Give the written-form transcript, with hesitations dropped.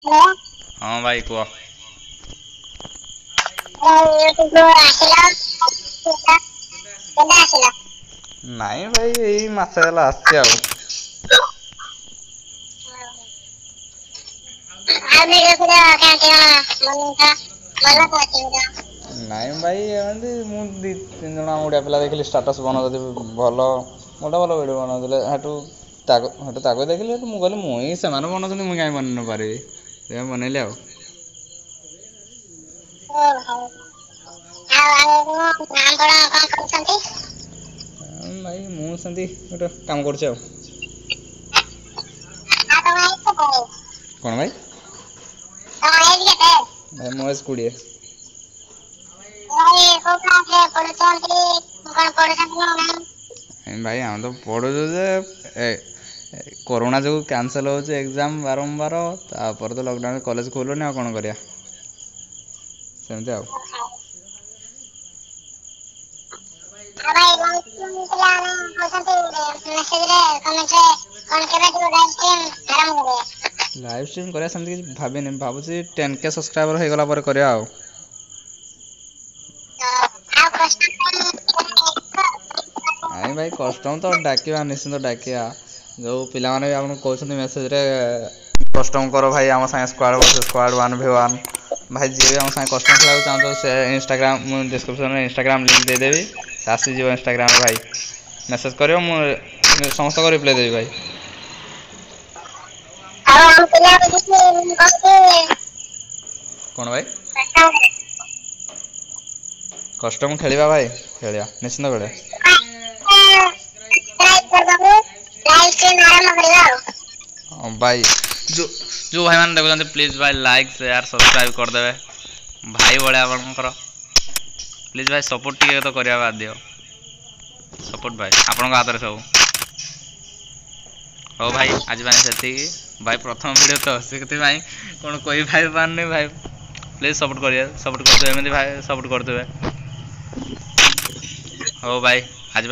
हाँ भाई कुह नाई भाई यही मसे है आसचे आउ नाई भाई एमती मु दी तीन जन ओडिया पिला देखिली स्टाटस बनाते भल गोटे भल भिडियो बनाते हेटू ताको देखिली मु कहली मुई से बनाते मुझे कहीं बन न पारि बनइली आउ भाई मु सेमती गोटे काम करछे आउ कौन भाई भाई मो एज 20 भाई हम तो पढ़ु कोरोना जो कैंसल हो एग्जाम बारंबार तापर तो लॉकडाउन कॉलेज खोलुनी आ कौन करिया सेमती आउ लाइव स्ट्रीम करिया सेमती किछ भाबिनी भाबुची 10K सब्सक्राइबर हो गला पर करिया आउ आई भाई कस्टम तो डाकिया निश्चिंत डाकिया जो पिला माने आपन कहउछन मेसेज रे कस्टम करो भाई हम संगे स्क्वाड वर्सेस स्क्वाड 1v1 भाई जे भी हम संगे कस्टम खेला चाहतो से इंस्टाग्राम मु डिस्क्रिप्शन में इंस्टाग्राम लिंक दे देबी आसी जीव इंस्टाग्राम रे भाई मेसेज करियो मु समस्त को रिप्लाई देबी भाई कौन भाई कस्टम खेलिबा भाई खेलिया निश्चिंत बेले भाई जो भाई मैंने देखते प्लीज भाई लाइक शेयर सब्सक्राइब करदे भाई भाई आपनकर प्लीज भाई सपोर्ट टी तो करवा बाध्य सपोर्ट भाई आपण हाथ में सब हो भाई आज से भाई प्रथम वीडियो तो से भाई कौन कोई भाई पारनी भाई प्लीज सपोर्ट करिए सपोर्ट करते भाई सपोर्ट करते हो भाई आज